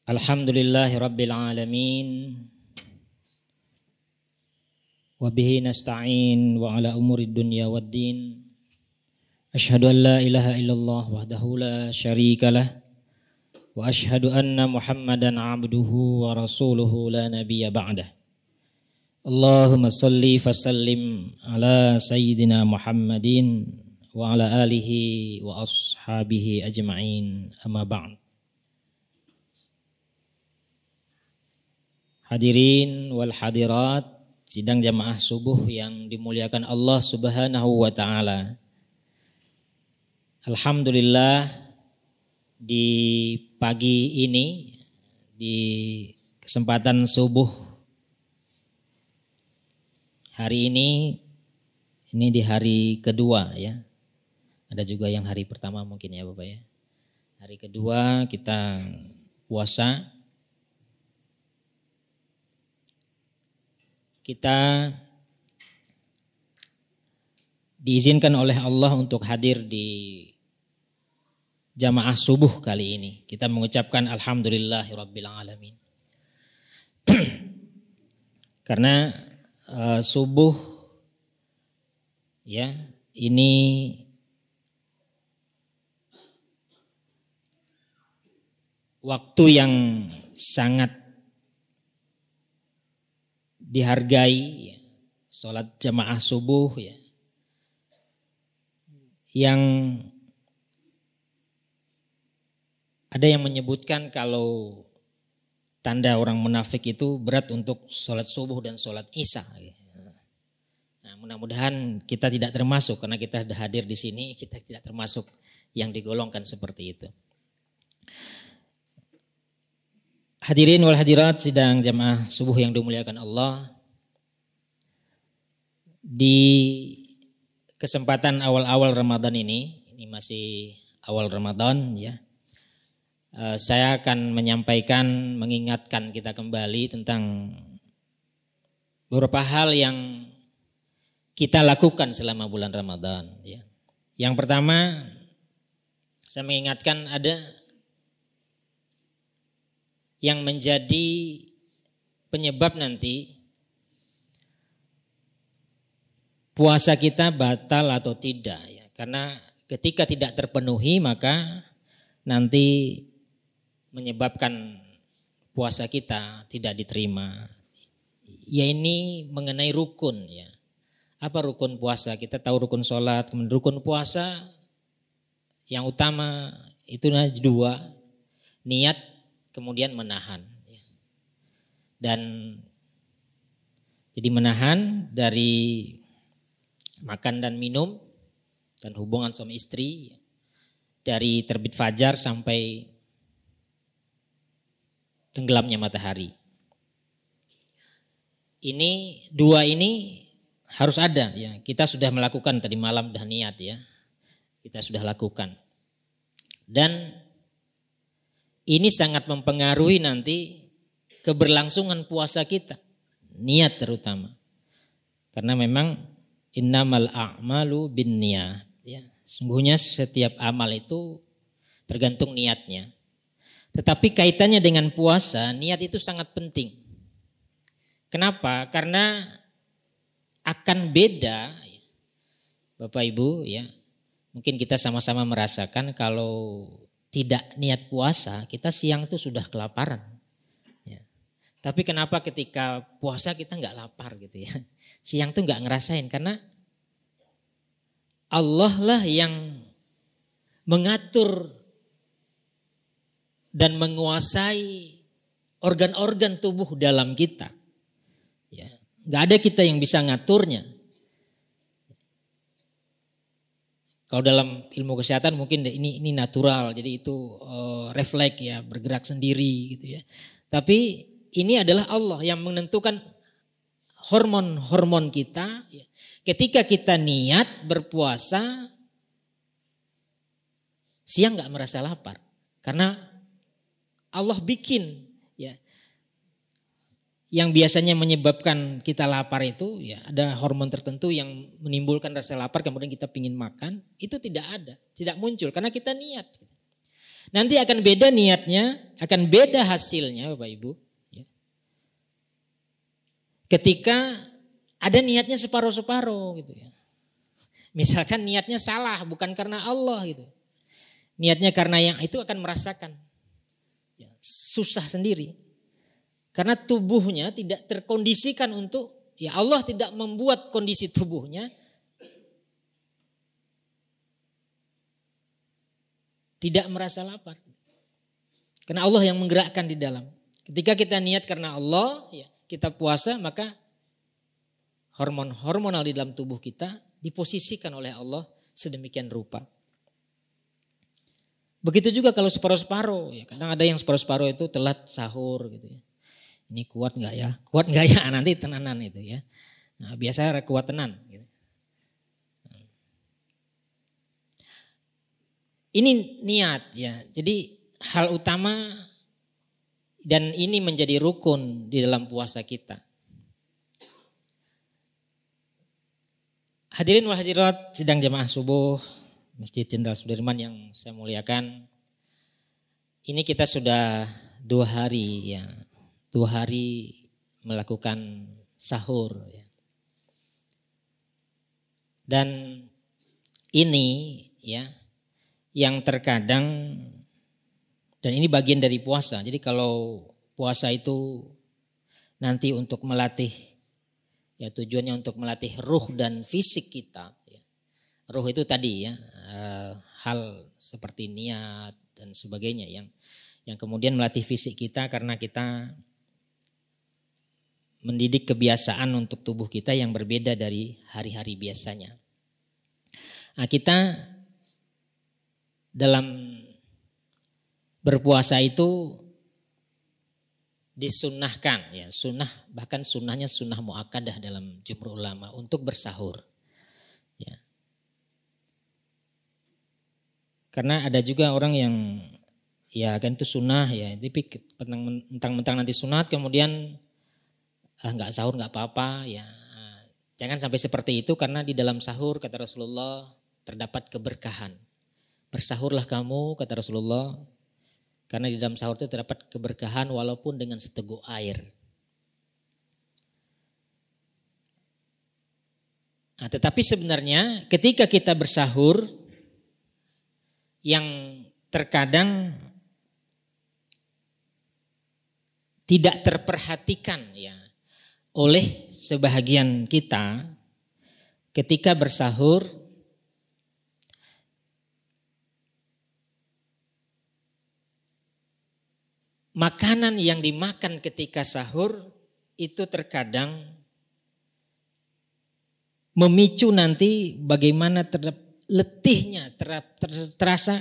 Alhamdulillahi Rabbil Alamin. Wabihi nasta'in wa ala umuri dunya waddin. Ashhadu an la ilaha illallah wahdahu la syarika lah. Wa ashhadu anna Muhammadan abduhu wa rasuluhu la nabiyya ba'dah. Allahumma salli fasallim ala sayyidina Muhammadin wa ala alihi wa ashabihi ajma'in, amma ba'd. Hadirin wal hadirat sidang jamaah subuh yang dimuliakan Allah Subhanahu wa taala. Alhamdulillah di pagi ini, di kesempatan subuh hari ini di hari kedua ya. Ada juga yang hari pertama mungkin ya Bapak ya. Hari kedua kita puasa. Kita diizinkan oleh Allah untuk hadir di jamaah subuh kali ini. Kita mengucapkan alhamdulillahirabbil alamin. Karena subuh ya, ini waktu yang sangat dihargai ya, sholat jamaah subuh ya, yang ada yang menyebutkan kalau tanda orang munafik itu berat untuk sholat subuh dan sholat isya. Nah, mudah-mudahan kita tidak termasuk, karena kita sudah hadir di sini, kita tidak termasuk yang digolongkan seperti itu. Hadirin wal hadirat sidang jamaah subuh yang dimuliakan Allah. Di kesempatan awal-awal Ramadan ini masih awal Ramadan ya. Saya akan menyampaikan, mengingatkan kita kembali tentang beberapa hal yang kita lakukan selama bulan Ramadan ya. Yang pertama, saya mengingatkan ada yang menjadi penyebab nanti puasa kita batal atau tidak ya. Karena ketika tidak terpenuhi maka nanti menyebabkan puasa kita tidak diterima. Ya, ini mengenai rukun ya. Apa rukun puasa? Kita tahu rukun sholat, kemudian rukun puasa yang utama itu dua, niat kemudian menahan. Dan jadi menahan dari makan dan minum dan hubungan suami istri dari terbit fajar sampai tenggelamnya matahari. Ini dua ini harus ada ya. Kita sudah melakukan tadi malam dah niat ya. Kita sudah lakukan. Dan ini sangat mempengaruhi nanti keberlangsungan puasa kita. Niat terutama. Karena memang innamal a'malu binniyat ya. Sungguhnya setiap amal itu tergantung niatnya. Tetapi kaitannya dengan puasa, niat itu sangat penting. Kenapa? Karena akan beda Bapak Ibu ya. Mungkin kita sama-sama merasakan kalau tidak niat puasa, kita siang itu sudah kelaparan. Ya. Tapi kenapa ketika puasa kita nggak lapar gitu ya? Siang tuh nggak ngerasain, karena Allah lah yang mengatur dan menguasai organ-organ tubuh dalam kita. Ya. Nggak ada kita yang bisa ngaturnya. Kalau dalam ilmu kesehatan mungkin ini natural, jadi itu refleks ya, bergerak sendiri gitu ya. Tapi ini adalah Allah yang menentukan hormon-hormon kita. Ya. Ketika kita niat berpuasa, siang nggak merasa lapar, karena Allah bikin ya. Yang biasanya menyebabkan kita lapar itu ya, ada hormon tertentu yang menimbulkan rasa lapar kemudian kita pingin makan, itu tidak ada, tidak muncul karena kita niat. Nanti akan beda niatnya, akan beda hasilnya Bapak Ibu. Ketika ada niatnya separuh-separuh gitu ya. Misalkan niatnya salah bukan karena Allah gitu. Niatnya karena yang itu akan merasakan susah sendiri. Karena tubuhnya tidak terkondisikan untuk, ya Allah tidak membuat kondisi tubuhnya tidak merasa lapar. Karena Allah yang menggerakkan di dalam. Ketika kita niat karena Allah, ya, kita puasa, maka hormonal di dalam tubuh kita diposisikan oleh Allah sedemikian rupa. Begitu juga kalau separuh-separuh, ya, kadang ada yang separuh-separuh itu telat sahur gitu ya. Ini kuat nggak ya? Kuat nggak ya? Nanti tenanan itu ya. Nah, biasa kuat tenan. Gitu. Ini niat ya. Jadi hal utama dan ini menjadi rukun di dalam puasa kita. Hadirin wal hadirat sidang jamaah subuh Masjid Jenderal Sudirman yang saya muliakan. Ini kita sudah 2 hari ya. 2 hari melakukan sahur ya. Dan ini ya yang terkadang, dan ini bagian dari puasa. Jadi kalau puasa itu nanti untuk melatih, ya tujuannya untuk melatih ruh dan fisik kita. Ya. Ruh itu tadi ya hal seperti niat dan sebagainya yang kemudian melatih fisik kita karena kita mendidik kebiasaan untuk tubuh kita yang berbeda dari hari-hari biasanya. Nah, kita dalam berpuasa itu disunnahkan ya, sunnah, bahkan sunnahnya sunnah muakkadah dalam jumhur ulama untuk bersahur ya. Karena ada juga orang yang ya kan itu sunnah ya, tapi mentang-mentang nanti sunat kemudian nggak sahur nggak apa-apa ya. Jangan sampai seperti itu, karena di dalam sahur kata Rasulullah terdapat keberkahan. Bersahurlah kamu kata Rasulullah, karena di dalam sahur itu terdapat keberkahan walaupun dengan seteguk air. Nah, tetapi sebenarnya ketika kita bersahur yang terkadang tidak terperhatikan ya oleh sebahagian kita, ketika bersahur makanan yang dimakan ketika sahur itu terkadang memicu nanti bagaimana letihnya, terasa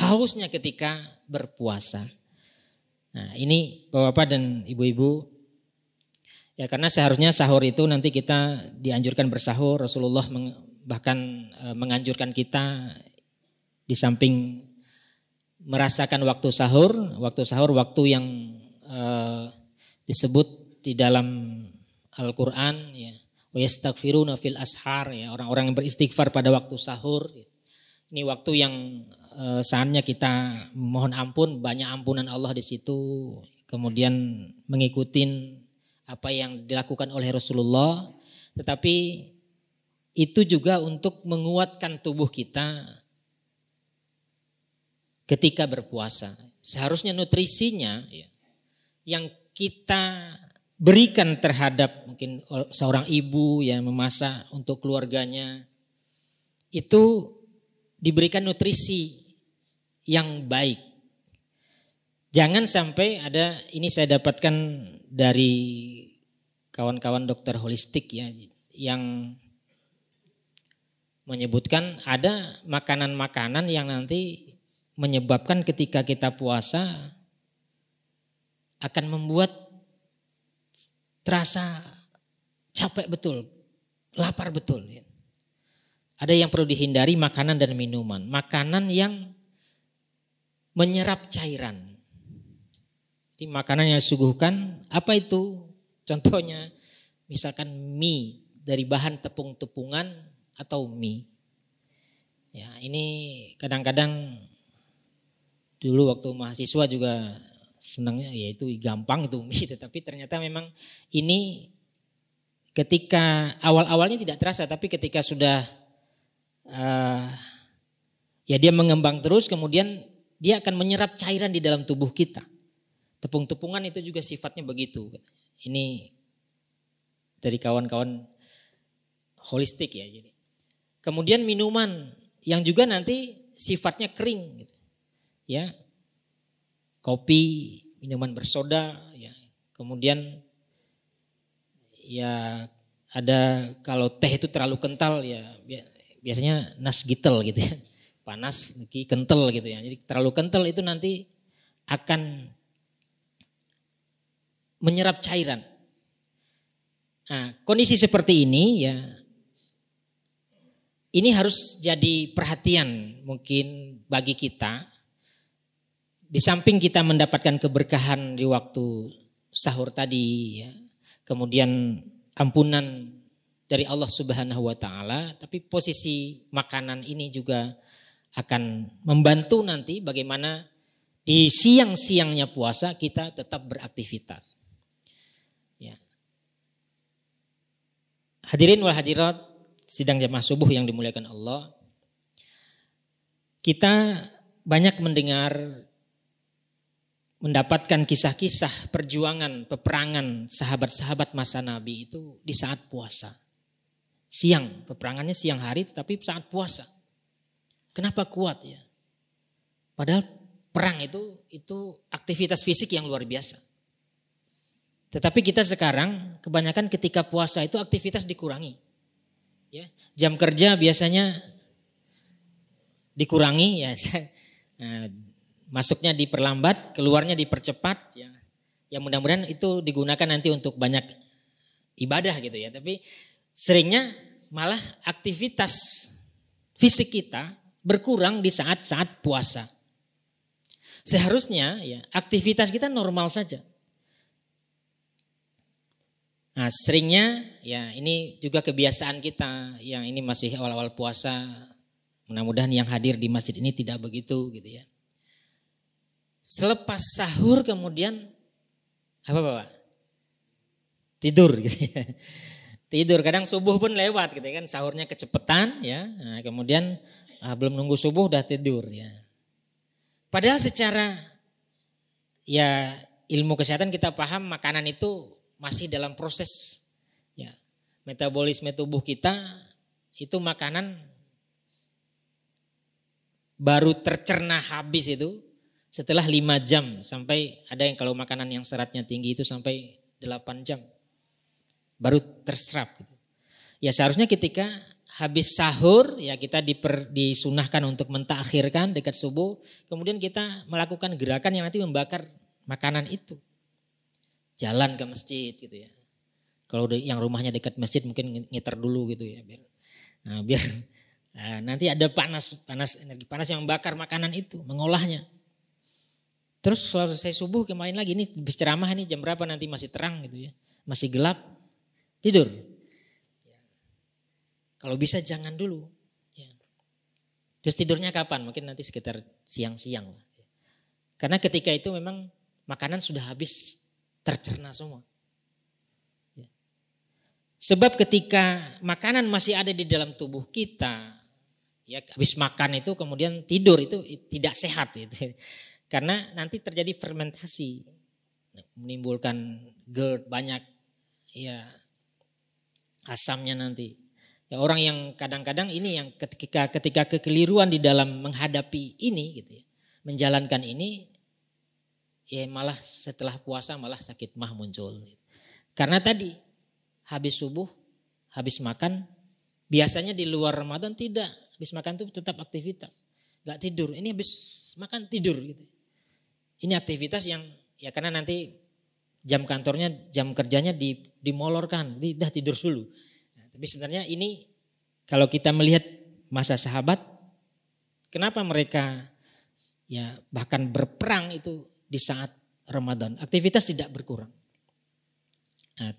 hausnya ketika berpuasa. Nah, ini Bapak-bapak dan Ibu-ibu, ya karena seharusnya sahur itu nanti kita dianjurkan bersahur. Rasulullah bahkan menganjurkan kita di samping merasakan waktu sahur waktu yang disebut di dalam Al-Quran ya, wa yastaghfiruna fil ashar ya, orang-orang yang beristighfar pada waktu sahur. Ini waktu yang saatnya kita mohon ampun, banyak ampunan Allah di situ, kemudian mengikuti apa yang dilakukan oleh Rasulullah, tetapi itu juga untuk menguatkan tubuh kita ketika berpuasa. Seharusnya nutrisinya ya, yang kita berikan terhadap mungkin seorang ibu yang memasak untuk keluarganya, itu diberikan nutrisi yang baik. Jangan sampai ada, ini saya dapatkan dari kawan-kawan dokter holistik ya, yang menyebutkan ada makanan-makanan yang nanti menyebabkan ketika kita puasa akan membuat terasa capek betul, lapar betul. Ada yang perlu dihindari, makanan dan minuman. Makanan yang menyerap cairan. Jadi makanan yang disuguhkan, apa itu? Contohnya misalkan mie dari bahan tepung-tepungan atau mie. Ya, ini kadang-kadang Dulu waktu mahasiswa juga senangnya ya itu gampang itu Umi, tetapi ternyata memang ini ketika awal-awalnya tidak terasa, tapi ketika sudah ya dia mengembang terus, kemudian dia akan menyerap cairan di dalam tubuh kita. Tepung-tepungan itu juga sifatnya begitu. Ini dari kawan-kawan holistik ya. Jadi kemudian minuman yang juga nanti sifatnya kering, gitu. Ya, kopi, minuman bersoda, ya. Kemudian ya ada kalau teh itu terlalu kental ya biasanya nas gitel gitu ya, panas, kental gitu ya. Jadi terlalu kental itu nanti akan menyerap cairan. Nah, kondisi seperti ini ya, ini harus jadi perhatian mungkin bagi kita. Di samping kita mendapatkan keberkahan di waktu sahur tadi ya, kemudian ampunan dari Allah Subhanahu wa taala, tapi posisi makanan ini juga akan membantu nanti bagaimana di siang-siangnya puasa kita tetap beraktivitas. Ya. Hadirin wal hadirat sidang jamaah subuh yang dimuliakan Allah. Kita banyak mendapatkan kisah-kisah perjuangan, peperangan sahabat-sahabat masa Nabi itu di saat puasa. Siang, peperangannya siang hari tetapi saat puasa. Kenapa kuat ya? Padahal perang itu aktivitas fisik yang luar biasa. Tetapi kita sekarang kebanyakan ketika puasa itu aktivitas dikurangi. Ya, jam kerja biasanya dikurangi ya. Masuknya diperlambat, keluarnya dipercepat ya. Ya mudah-mudahan itu digunakan nanti untuk banyak ibadah gitu ya. Tapi seringnya malah aktivitas fisik kita berkurang di saat-saat puasa. Seharusnya ya aktivitas kita normal saja. Nah seringnya ya ini juga kebiasaan kita yang ini masih awal-awal puasa. Mudah-mudahan yang hadir di masjid ini tidak begitu gitu ya. Selepas sahur kemudian apa Bapak? Tidur gitu ya. Tidur, kadang subuh pun lewat gitu kan, sahurnya kecepatan ya. Nah, kemudian belum nunggu subuh udah tidur ya. Padahal secara ya ilmu kesehatan kita paham makanan itu masih dalam proses ya. Metabolisme tubuh kita itu makanan baru tercerna habis itu setelah 5 jam, sampai ada yang kalau makanan yang seratnya tinggi itu sampai 8 jam baru terserap gitu. Ya seharusnya ketika habis sahur ya kita disunahkan untuk mentakhirkan dekat subuh, kemudian kita melakukan gerakan yang nanti membakar makanan itu. Jalan ke masjid gitu ya. Kalau yang rumahnya dekat masjid mungkin ngiter dulu gitu ya biar nanti ada energi panas yang membakar makanan itu, mengolahnya. Terus kalau selesai subuh kemarin lagi ini habis ceramah nih jam berapa nanti masih terang gitu ya. Masih gelap, tidur. Ya. Kalau bisa jangan dulu. Ya. Terus tidurnya kapan? Mungkin nanti sekitar siang-siang lah. Karena ketika itu memang makanan sudah habis tercerna semua. Ya. Sebab ketika makanan masih ada di dalam tubuh kita, ya habis makan itu kemudian tidur itu tidak sehat itu. Karena nanti terjadi fermentasi, menimbulkan GERD banyak, ya asamnya nanti. Ya orang yang kadang-kadang ini yang ketika kekeliruan di dalam menghadapi ini gitu ya, menjalankan ini, ya malah setelah puasa malah sakit mah muncul. Karena tadi habis subuh, habis makan, biasanya di luar Ramadan tidak, habis makan itu tetap aktivitas, gak tidur. Ini habis makan tidur gitu. Ini aktivitas yang ya karena nanti jam kantornya, jam kerjanya dimolorkan, jadi dah tidur dulu. Nah, tapi sebenarnya ini kalau kita melihat masa sahabat, kenapa mereka ya bahkan berperang itu di saat Ramadan, aktivitas tidak berkurang. Nah,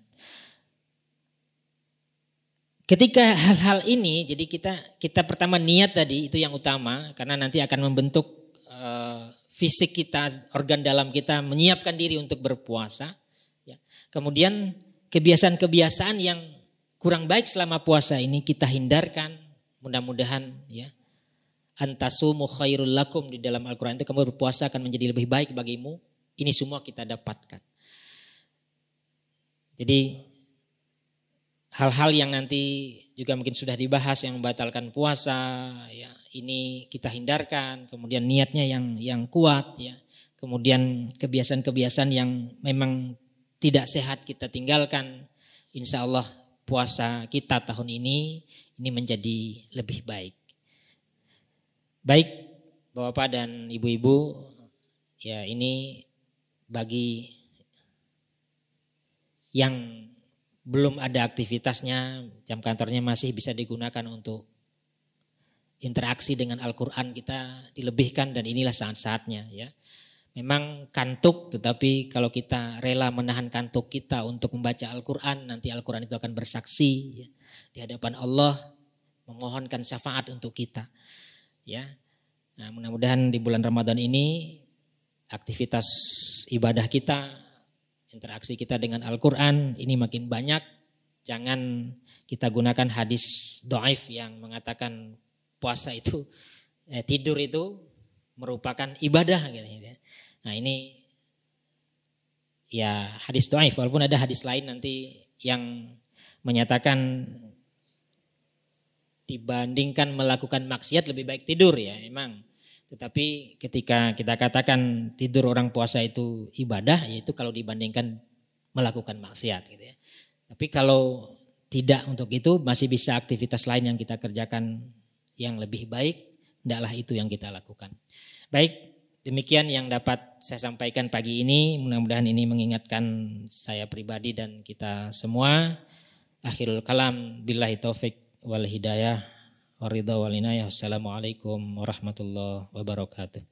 ketika hal-hal ini, jadi kita pertama niat tadi itu yang utama, karena nanti akan membentuk fisik kita, organ dalam kita menyiapkan diri untuk berpuasa. Ya. Kemudian kebiasaan-kebiasaan yang kurang baik selama puasa ini kita hindarkan. Mudah-mudahan ya. Antasumu khairul lakum, di dalam Al-Quran itu kamu berpuasa akan menjadi lebih baik bagimu. Ini semua kita dapatkan. Jadi hal-hal yang nanti juga mungkin sudah dibahas yang membatalkan puasa, ya ini kita hindarkan. Kemudian niatnya yang kuat, ya. Kemudian kebiasaan-kebiasaan yang memang tidak sehat kita tinggalkan. Insya Allah puasa kita tahun ini menjadi lebih baik. Baik Bapak dan Ibu-ibu, ya ini bagi yang belum ada aktivitasnya, jam kantornya masih bisa digunakan untuk interaksi dengan Al-Quran kita dilebihkan, dan inilah saat-saatnya ya. Memang kantuk, tetapi kalau kita rela menahan kantuk kita untuk membaca Al-Quran, nanti Al-Quran itu akan bersaksi ya, di hadapan Allah, memohonkan syafaat untuk kita. Ya, nah, mudah-mudahan di bulan Ramadan ini aktivitas ibadah kita, interaksi kita dengan Al-Quran ini makin banyak. Jangan kita gunakan hadis dhaif yang mengatakan puasa itu, tidur itu merupakan ibadah. Nah ini ya hadis dhaif, walaupun ada hadis lain nanti yang menyatakan dibandingkan melakukan maksiat lebih baik tidur ya emang. Tetapi ketika kita katakan tidur orang puasa itu ibadah, yaitu kalau dibandingkan melakukan maksiat gitu ya. Tapi kalau tidak untuk itu, masih bisa aktivitas lain yang kita kerjakan yang lebih baik, hendaklah itu yang kita lakukan. Baik, demikian yang dapat saya sampaikan pagi ini. Mudah-mudahan ini mengingatkan saya pribadi dan kita semua. Akhirul kalam, billahi taufik wal hidayah, waridha wal inayah. Wassalamualaikum warahmatullahi wabarakatuh.